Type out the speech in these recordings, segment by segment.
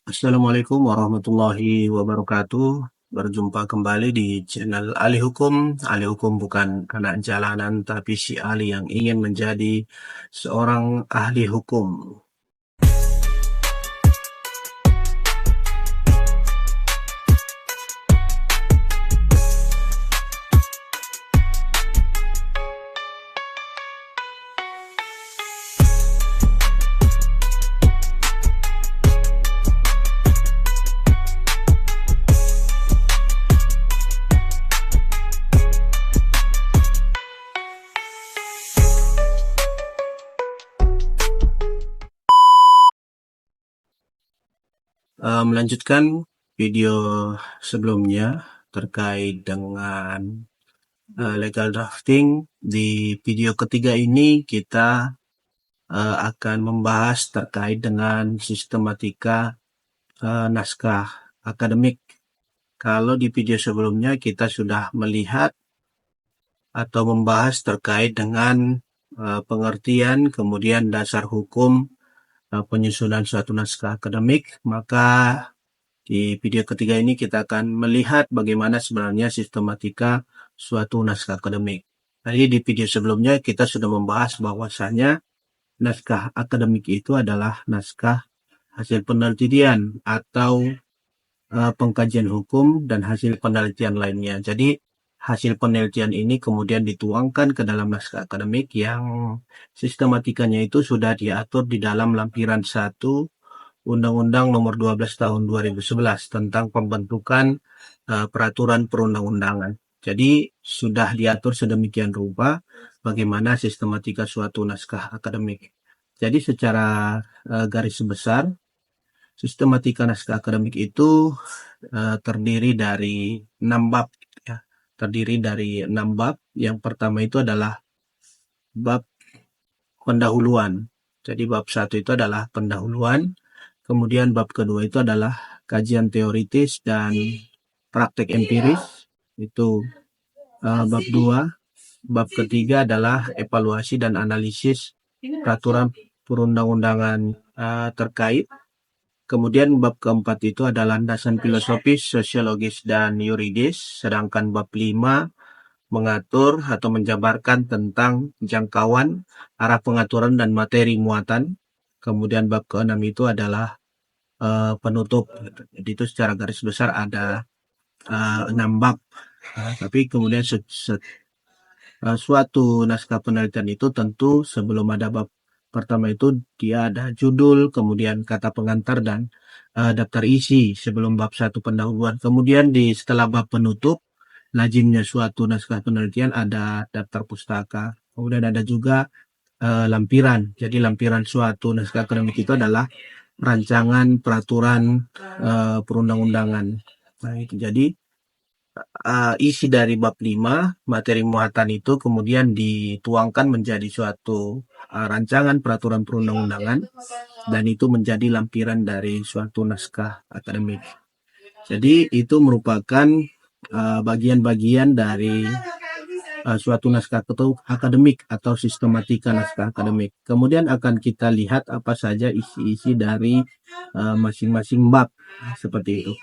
Assalamualaikum warahmatullahi wabarakatuh. Berjumpa kembali di channel Ahli Hukum. Ahli Hukum bukan anak jalanan, tapi si ahli yang ingin menjadi seorang ahli hukum. Melanjutkan video sebelumnya terkait dengan legal drafting. Di video ketiga ini kita akan membahas terkait dengan sistematika naskah akademik. Kalau di video sebelumnya kita sudah melihat atau membahas terkait dengan pengertian, kemudian dasar hukum penyusunan suatu naskah akademik, maka di video ketiga ini kita akan melihat bagaimana sebenarnya sistematika suatu naskah akademik. Tadi di video sebelumnya kita sudah membahas bahwasanya naskah akademik itu adalah naskah hasil penelitian atau pengkajian hukum dan hasil penelitian lainnya. Jadi hasil penelitian ini kemudian dituangkan ke dalam naskah akademik yang sistematikanya itu sudah diatur di dalam lampiran 1 Undang-Undang Nomor 12 Tahun 2011 tentang pembentukan peraturan perundang-undangan. Jadi sudah diatur sedemikian rupa bagaimana sistematika suatu naskah akademik. Jadi secara garis besar, sistematika naskah akademik itu terdiri dari 6 bab. Ya. Terdiri dari 6 bab. Yang pertama itu adalah bab pendahuluan. Jadi bab 1 itu adalah pendahuluan. Kemudian bab kedua itu adalah kajian teoritis dan praktek empiris. Itu bab 2. Bab ketiga adalah evaluasi dan analisis peraturan perundang-undangan terkait. Kemudian bab keempat itu adalah landasan filosofis, sosiologis, dan yuridis. Sedangkan bab 5 mengatur atau menjabarkan tentang jangkauan, arah pengaturan, dan materi muatan. Kemudian bab ke-6 itu adalah penutup. Jadi itu secara garis besar ada 6 bab. Tapi kemudian suatu naskah penelitian itu tentu sebelum ada bab pertama itu dia ada judul, kemudian kata pengantar, dan daftar isi sebelum bab 1 pendahuluan. Kemudian setelah bab penutup, lazimnya suatu naskah penelitian ada daftar pustaka. Kemudian ada juga lampiran. Jadi lampiran suatu naskah akademik itu adalah rancangan peraturan perundang-undangan. Nah, itu jadi isi dari bab 5, materi muatan itu kemudian dituangkan menjadi suatu rancangan peraturan perundang-undangan, dan itu menjadi lampiran dari suatu naskah akademik. Jadi itu merupakan bagian-bagian dari suatu naskah akademik atau sistematika naskah akademik. Kemudian akan kita lihat apa saja isi-isi dari masing-masing bab seperti itu.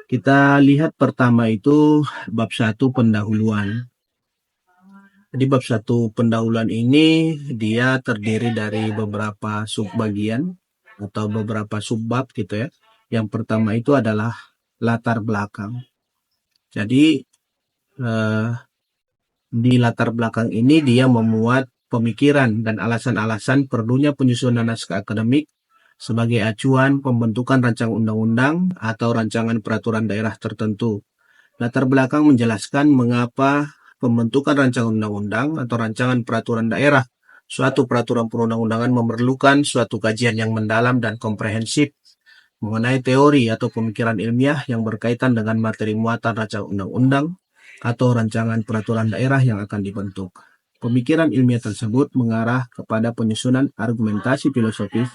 Kita lihat pertama itu bab 1 pendahuluan. Jadi bab 1 pendahuluan ini dia terdiri dari beberapa subbagian atau beberapa subbab gitu ya. Yang pertama itu adalah latar belakang. Jadi di latar belakang ini dia memuat pemikiran dan alasan-alasan perlunya penyusunan naskah akademik sebagai acuan pembentukan rancangan undang-undang atau rancangan peraturan daerah tertentu. Latar belakang menjelaskan mengapa pembentukan rancangan undang-undang atau rancangan peraturan daerah suatu peraturan perundang-undangan memerlukan suatu kajian yang mendalam dan komprehensif mengenai teori atau pemikiran ilmiah yang berkaitan dengan materi muatan rancangan undang-undang atau rancangan peraturan daerah yang akan dibentuk. Pemikiran ilmiah tersebut mengarah kepada penyusunan argumentasi filosofis,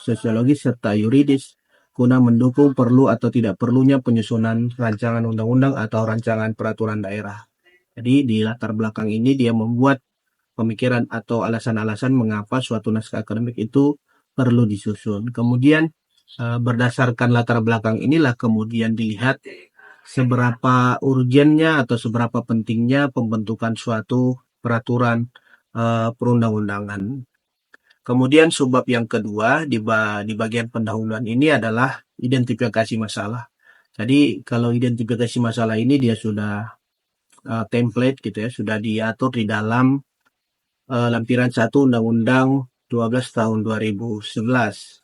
sosiologis, serta yuridis guna mendukung perlu atau tidak perlunya penyusunan rancangan undang-undang atau rancangan peraturan daerah. Jadi di latar belakang ini dia membuat pemikiran atau alasan-alasan mengapa suatu naskah akademik itu perlu disusun. Kemudian berdasarkan latar belakang inilah kemudian dilihat seberapa urgennya atau seberapa pentingnya pembentukan suatu peraturan perundang-undangan. Kemudian subbab yang kedua di bagian pendahuluan ini adalah identifikasi masalah. Jadi kalau identifikasi masalah ini dia sudah template gitu ya, sudah diatur di dalam lampiran 1 Undang-Undang 12 tahun 2011.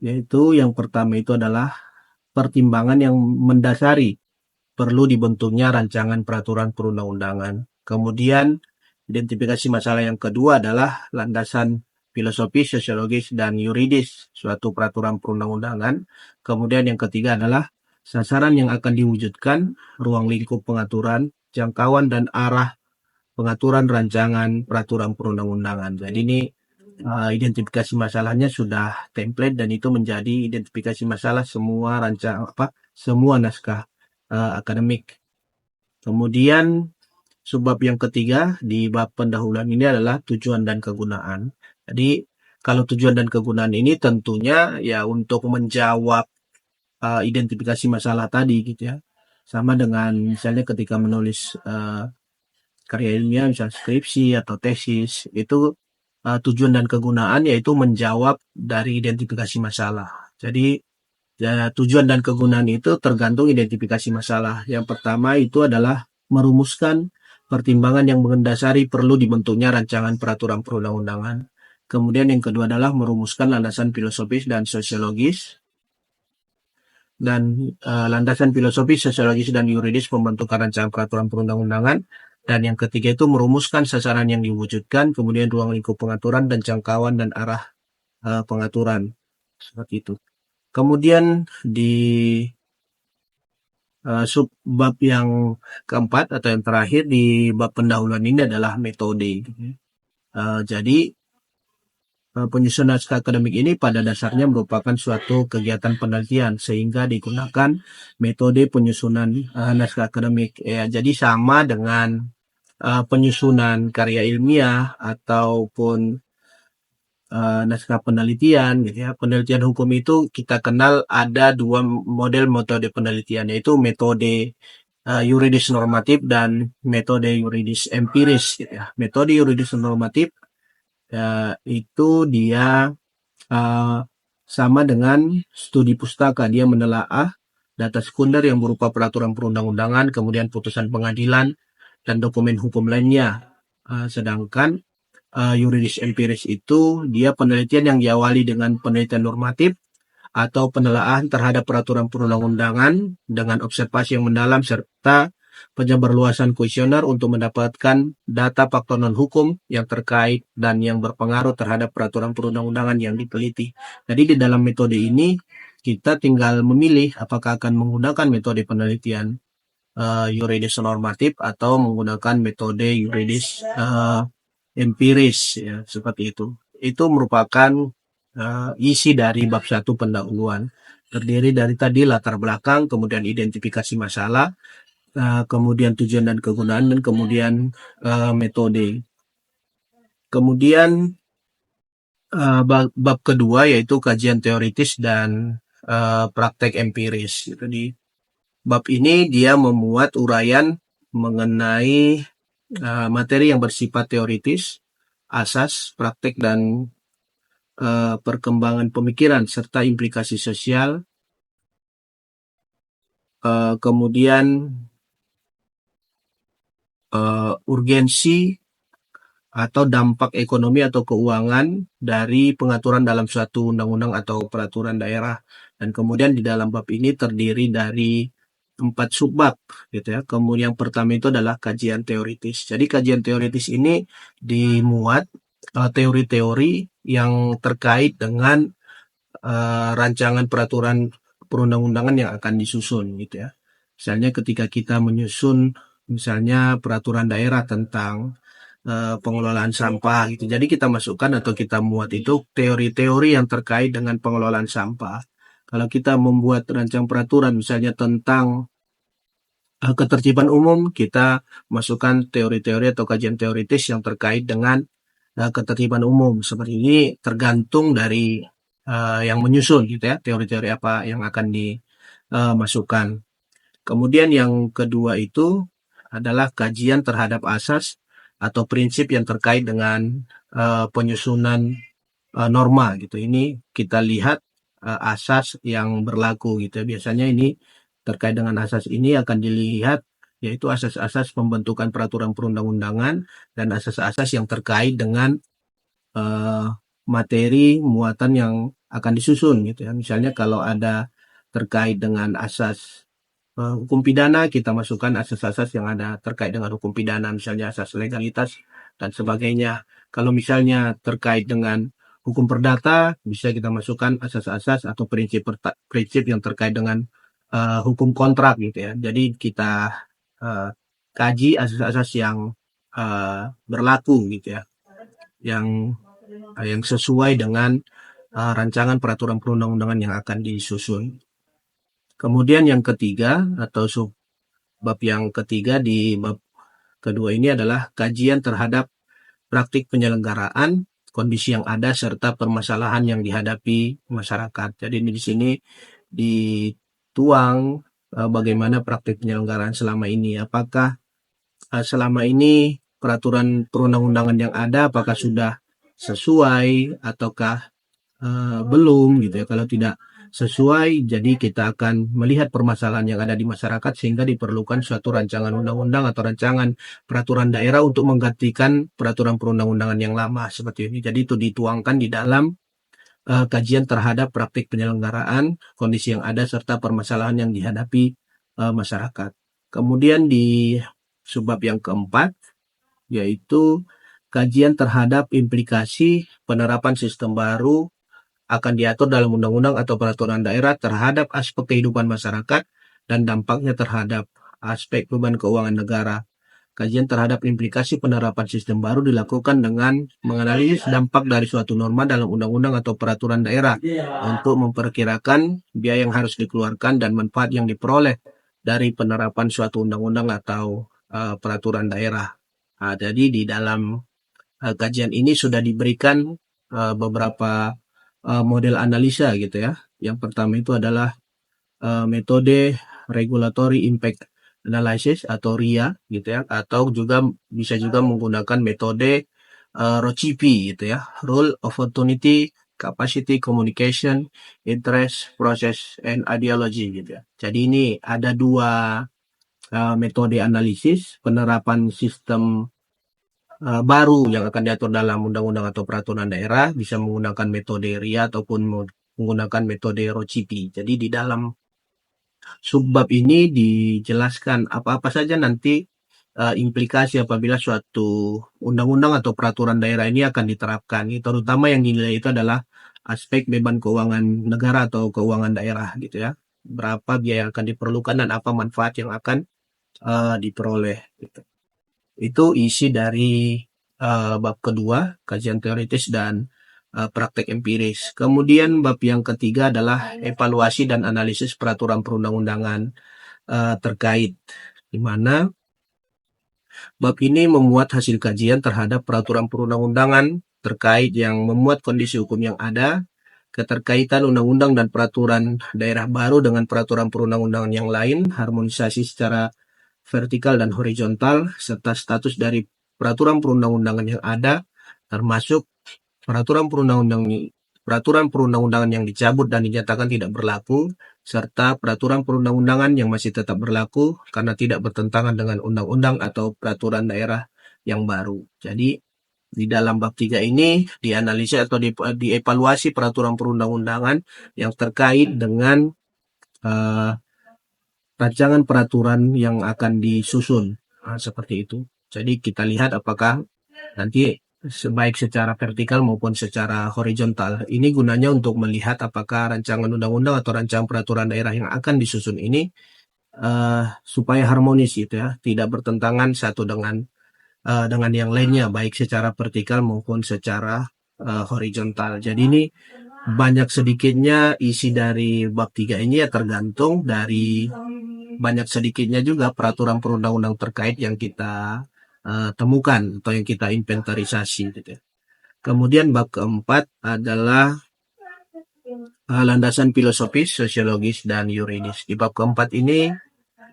Yaitu yang pertama itu adalah pertimbangan yang mendasari perlu dibentuknya rancangan peraturan perundang-undangan. Kemudian identifikasi masalah yang kedua adalah landasan filosofis, sosiologis, dan yuridis suatu peraturan perundang-undangan. Kemudian yang ketiga adalah sasaran yang akan diwujudkan, ruang lingkup pengaturan, jangkauan dan arah pengaturan rancangan peraturan perundang-undangan. Jadi ini identifikasi masalahnya sudah template dan itu menjadi identifikasi masalah semua semua naskah akademik. Kemudian subbab yang ketiga di bab pendahuluan ini adalah tujuan dan kegunaan. Jadi kalau tujuan dan kegunaan ini tentunya ya untuk menjawab identifikasi masalah tadi gitu ya. Sama dengan misalnya ketika menulis karya ilmiah, misalnya skripsi atau tesis, itu tujuan dan kegunaan yaitu menjawab dari identifikasi masalah. Jadi ya, tujuan dan kegunaan itu tergantung identifikasi masalah. Yang pertama itu adalah merumuskan pertimbangan yang mendasari perlu dibentuknya rancangan peraturan perundang-undangan. Kemudian yang kedua adalah merumuskan landasan filosofis dan sosiologis dan landasan filosofis, sosiologis, dan yuridis pembentukan rancangan peraturan perundang-undangan. Dan yang ketiga itu merumuskan sasaran yang diwujudkan, kemudian ruang lingkup pengaturan dan jangkauan dan arah pengaturan. Seperti itu. Kemudian di subbab yang keempat atau yang terakhir di bab pendahuluan ini adalah metode. Jadi penyusunan naskah akademik ini pada dasarnya merupakan suatu kegiatan penelitian sehingga digunakan metode penyusunan naskah akademik. Ya, jadi sama dengan penyusunan karya ilmiah ataupun naskah penelitian gitu ya. Penelitian hukum itu kita kenal ada dua model metode penelitian, yaitu metode yuridis normatif dan metode yuridis empiris gitu ya. Metode yuridis normatif itu dia sama dengan studi pustaka, dia menelaah data sekunder yang berupa peraturan perundang-undangan, kemudian putusan pengadilan dan dokumen hukum lainnya. Sedangkan yuridis empiris itu dia penelitian yang diawali dengan penelitian normatif atau penelaahan terhadap peraturan perundang-undangan dengan observasi yang mendalam serta penyebarluasan kuesioner untuk mendapatkan data faktor non-hukum yang terkait dan yang berpengaruh terhadap peraturan perundang-undangan yang diteliti. Jadi di dalam metode ini kita tinggal memilih apakah akan menggunakan metode penelitian yuridis normatif atau menggunakan metode yuridis empiris ya, seperti itu. Itu merupakan isi dari bab 1 pendahuluan. Terdiri dari tadi latar belakang, kemudian identifikasi masalah, kemudian tujuan dan kegunaan, dan kemudian metode. Kemudian bab kedua yaitu kajian teoritis dan praktek empiris. Jadi bab ini dia memuat uraian mengenai materi yang bersifat teoritis, asas, praktek, dan perkembangan pemikiran serta implikasi sosial, kemudian urgensi atau dampak ekonomi atau keuangan dari pengaturan dalam suatu undang-undang atau peraturan daerah. Dan kemudian di dalam bab ini terdiri dari 4 subbab gitu ya. Kemudian yang pertama itu adalah kajian teoritis. Jadi kajian teoritis ini dimuat teori-teori yang terkait dengan rancangan peraturan perundang-undangan yang akan disusun gitu ya. Misalnya ketika kita menyusun misalnya peraturan daerah tentang pengelolaan sampah gitu. Jadi kita masukkan atau kita muat itu teori-teori yang terkait dengan pengelolaan sampah. Kalau kita membuat rancangan peraturan misalnya tentang ketertiban umum, kita masukkan teori-teori atau kajian teoritis yang terkait dengan ketertiban umum. Seperti ini tergantung dari yang menyusun gitu ya, teori-teori apa yang akan dimasukkan. Kemudian yang kedua itu adalah kajian terhadap asas atau prinsip yang terkait dengan penyusunan norma gitu. Ini kita lihat asas yang berlaku gitu ya. Biasanya ini terkait dengan asas ini akan dilihat yaitu asas-asas pembentukan peraturan perundang-undangan dan asas-asas yang terkait dengan eh, materi muatan yang akan disusun gitu ya. Misalnya kalau ada terkait dengan asas hukum pidana, kita masukkan asas-asas yang ada terkait dengan hukum pidana, misalnya asas legalitas dan sebagainya. Kalau misalnya terkait dengan hukum perdata, bisa kita masukkan asas-asas atau prinsip yang terkait dengan hukum kontrak gitu ya. Jadi kita uh, kaji asas-asas yang berlaku gitu ya, yang sesuai dengan rancangan peraturan perundang-undangan yang akan disusun. Kemudian yang ketiga atau bab yang ketiga di bab kedua ini adalah kajian terhadap praktik penyelenggaraan, kondisi yang ada, serta permasalahan yang dihadapi masyarakat. Jadi di sini dituang bagaimana praktik penyelenggaraan selama ini. Apakah selama ini peraturan perundang-undangan yang ada apakah sudah sesuai ataukah belum gitu ya. Kalau tidak sesuai, jadi kita akan melihat permasalahan yang ada di masyarakat sehingga diperlukan suatu rancangan undang-undang atau rancangan peraturan daerah untuk menggantikan peraturan perundang-undangan yang lama seperti ini. Jadi itu dituangkan di dalam kajian terhadap praktik penyelenggaraan, kondisi yang ada serta permasalahan yang dihadapi masyarakat. Kemudian di subbab yang keempat yaitu kajian terhadap implikasi penerapan sistem baru akan diatur dalam undang-undang atau peraturan daerah terhadap aspek kehidupan masyarakat dan dampaknya terhadap aspek beban keuangan negara. Kajian terhadap implikasi penerapan sistem baru dilakukan dengan menganalisis dampak dari suatu norma dalam undang-undang atau peraturan daerah untuk memperkirakan biaya yang harus dikeluarkan dan manfaat yang diperoleh dari penerapan suatu undang-undang atau peraturan daerah. Jadi di dalam kajian ini sudah diberikan beberapa model analisa gitu ya. Yang pertama itu adalah metode Regulatory Impact Analysis atau RIA gitu ya, atau juga bisa juga menggunakan metode ROCP gitu ya, Role, Opportunity, Capacity, Communication, Interest, Process, and Ideology gitu ya. Jadi ini ada dua metode analisis penerapan sistem baru yang akan diatur dalam undang-undang atau peraturan daerah, bisa menggunakan metode RIA ataupun menggunakan metode ROCP. Jadi di dalam subbab ini dijelaskan apa-apa saja nanti implikasi apabila suatu undang-undang atau peraturan daerah ini akan diterapkan. Terutama yang dinilai itu adalah aspek beban keuangan negara atau keuangan daerah gitu ya. Berapa biaya yang akan diperlukan dan apa manfaat yang akan diperoleh. Gitu. Itu isi dari bab kedua, kajian teoritis dan praktek empiris. Kemudian bab yang ketiga adalah evaluasi dan analisis peraturan perundang-undangan terkait, di mana bab ini memuat hasil kajian terhadap peraturan perundang-undangan terkait yang memuat kondisi hukum yang ada, keterkaitan undang-undang dan peraturan daerah baru dengan peraturan perundang-undangan yang lain, harmonisasi secara vertikal dan horizontal, serta status dari peraturan perundang-undangan yang ada, termasuk peraturan perundang-undangan yang dicabut dan dinyatakan tidak berlaku, serta peraturan perundang-undangan yang masih tetap berlaku karena tidak bertentangan dengan undang-undang atau peraturan daerah yang baru. Jadi, di dalam bab 3 ini dianalisa atau dievaluasi peraturan perundang-undangan yang terkait dengan rancangan peraturan yang akan disusun. Seperti itu. Jadi kita lihat apakah nanti baik secara vertikal maupun secara horizontal. Ini gunanya untuk melihat apakah rancangan undang-undang atau rancangan peraturan daerah yang akan disusun ini supaya harmonis gitu ya, tidak bertentangan satu dengan yang lainnya, baik secara vertikal maupun secara horizontal. Jadi ini banyak sedikitnya isi dari bab 3 ini ya tergantung dari banyak sedikitnya juga peraturan perundang-undang terkait yang kita temukan atau yang kita inventarisasi gitu ya. Kemudian bab keempat adalah landasan filosofis, sosiologis, dan yuridis. Di bab keempat ini,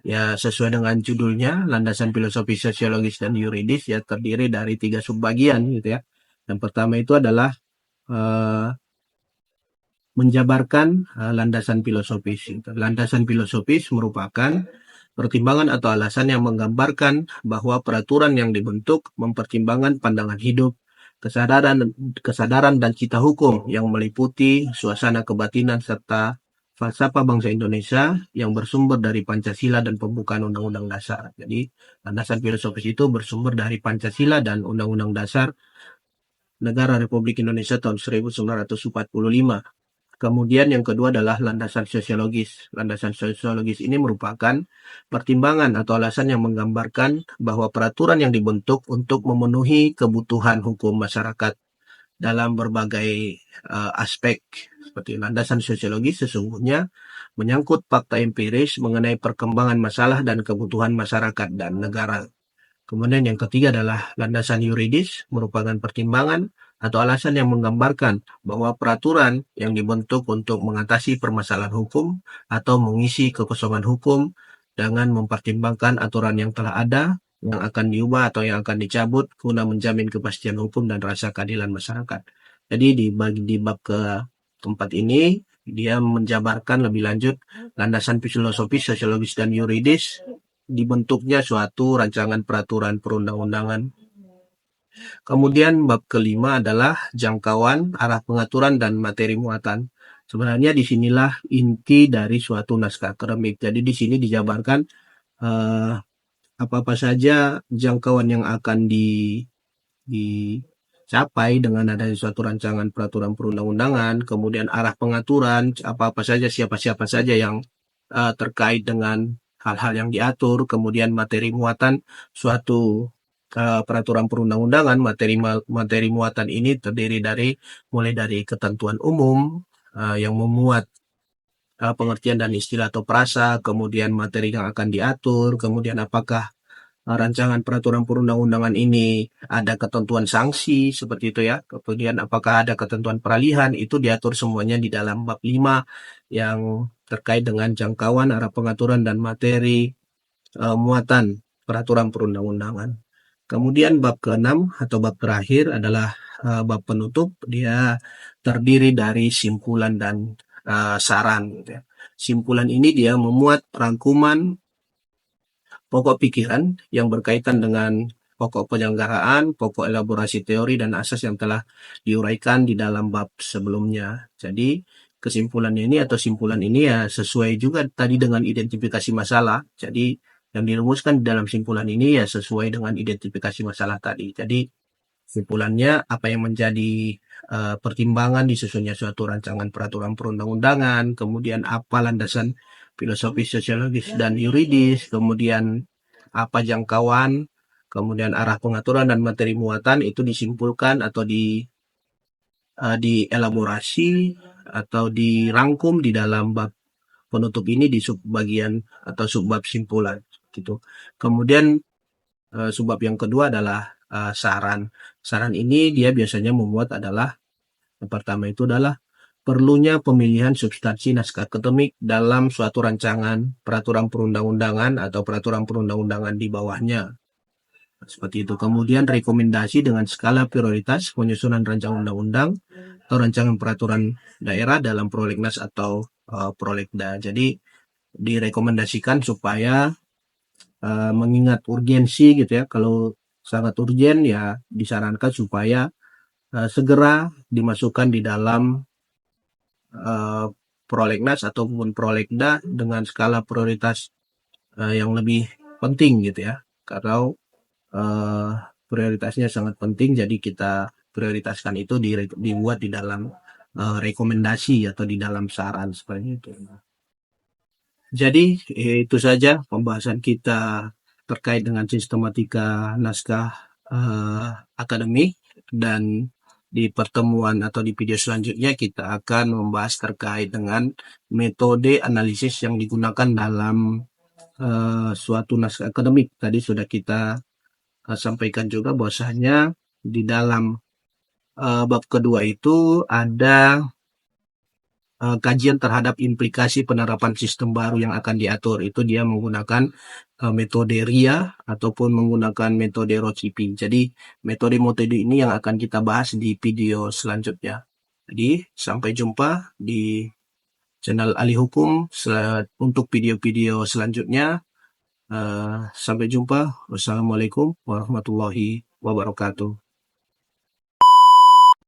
ya sesuai dengan judulnya, landasan filosofis, sosiologis, dan yuridis, ya terdiri dari 3 subbagian gitu ya. Yang pertama itu adalah eh, menjabarkan landasan filosofis. Landasan filosofis merupakan pertimbangan atau alasan yang menggambarkan bahwa peraturan yang dibentuk mempertimbangkan pandangan hidup, kesadaran, kesadaran dan cita hukum yang meliputi suasana kebatinan serta falsafah bangsa Indonesia yang bersumber dari Pancasila dan pembukaan Undang-Undang Dasar. Jadi, landasan filosofis itu bersumber dari Pancasila dan Undang-Undang Dasar Negara Republik Indonesia tahun 1945. Kemudian yang kedua adalah landasan sosiologis. Landasan sosiologis ini merupakan pertimbangan atau alasan yang menggambarkan bahwa peraturan yang dibentuk untuk memenuhi kebutuhan hukum masyarakat dalam berbagai aspek. Seperti landasan sosiologis sesungguhnya menyangkut fakta empiris mengenai perkembangan masalah dan kebutuhan masyarakat dan negara. Kemudian yang ketiga adalah landasan yuridis, merupakan pertimbangan atau alasan yang menggambarkan bahwa peraturan yang dibentuk untuk mengatasi permasalahan hukum atau mengisi kekosongan hukum dengan mempertimbangkan aturan yang telah ada, yang akan diubah atau yang akan dicabut guna menjamin kepastian hukum dan rasa keadilan masyarakat. Jadi di bab keempat ini dia menjabarkan lebih lanjut landasan filosofis, sosiologis, dan yuridis dibentuknya suatu rancangan peraturan perundang-undangan. Kemudian bab kelima adalah jangkauan, arah pengaturan, dan materi muatan. Sebenarnya disinilah inti dari suatu naskah akademik. Jadi di sini dijabarkan eh, apa-apa saja jangkauan yang akan dicapai dengan adanya suatu rancangan peraturan perundang-undangan, kemudian arah pengaturan, apa-apa saja, siapa-siapa saja yang terkait dengan hal-hal yang diatur, kemudian materi muatan suatu peraturan perundang-undangan. Materi muatan ini terdiri dari mulai dari ketentuan umum yang memuat pengertian dan istilah atau frasa, kemudian materi yang akan diatur, kemudian apakah rancangan peraturan perundang-undangan ini ada ketentuan sanksi seperti itu ya. Kemudian apakah ada ketentuan peralihan, itu diatur semuanya di dalam bab 5 yang terkait dengan jangkauan, arah pengaturan, dan materi muatan peraturan perundang-undangan. Kemudian bab ke-6 atau bab terakhir adalah bab penutup. Dia terdiri dari simpulan dan saran gitu ya. Simpulan ini dia memuat rangkuman pokok pikiran yang berkaitan dengan pokok penyelenggaraan, pokok elaborasi teori, dan asas yang telah diuraikan di dalam bab sebelumnya. Jadi, kesimpulannya ini atau simpulan ini ya sesuai juga tadi dengan identifikasi masalah. Jadi, yang dirumuskan di dalam simpulan ini ya sesuai dengan identifikasi masalah tadi. Jadi, simpulannya apa yang menjadi pertimbangan disusunnya suatu rancangan peraturan perundang-undangan, kemudian apa landasan filosofis, sosiologis, dan yuridis, kemudian apa jangkauan, kemudian arah pengaturan dan materi muatan itu disimpulkan atau dielaborasi atau dirangkum di dalam bab penutup ini di subbagian atau subbab simpulan gitu. Kemudian subbab yang kedua adalah saran. Saran ini dia biasanya memuat adalah yang pertama itu adalah perlunya pemilihan substansi naskah akademik dalam suatu rancangan peraturan perundang-undangan atau peraturan perundang-undangan di bawahnya. Seperti itu. Kemudian rekomendasi dengan skala prioritas penyusunan rancangan undang-undang atau rancangan peraturan daerah dalam prolegnas atau prolegda. Jadi direkomendasikan supaya mengingat urgensi gitu ya. Kalau sangat urgen ya disarankan supaya segera dimasukkan di dalam prolegnas ataupun prolegda dengan skala prioritas yang lebih penting gitu ya. Kalau prioritasnya sangat penting, jadi kita prioritaskan itu dibuat di dalam rekomendasi atau di dalam saran seperti itu. Jadi itu saja pembahasan kita terkait dengan sistematika naskah akademik, dan di pertemuan atau di video selanjutnya kita akan membahas terkait dengan metode analisis yang digunakan dalam suatu naskah akademik. Tadi sudah kita sampaikan juga bahwasanya di dalam bab kedua itu ada kajian terhadap implikasi penerapan sistem baru yang akan diatur. Itu dia menggunakan metode RIA ataupun menggunakan metode Rocipi. Jadi metode-metode ini yang akan kita bahas di video selanjutnya. Jadi sampai jumpa di channel Ahli Hukum untuk video-video selanjutnya. Sampai jumpa. Wassalamualaikum warahmatullahi wabarakatuh.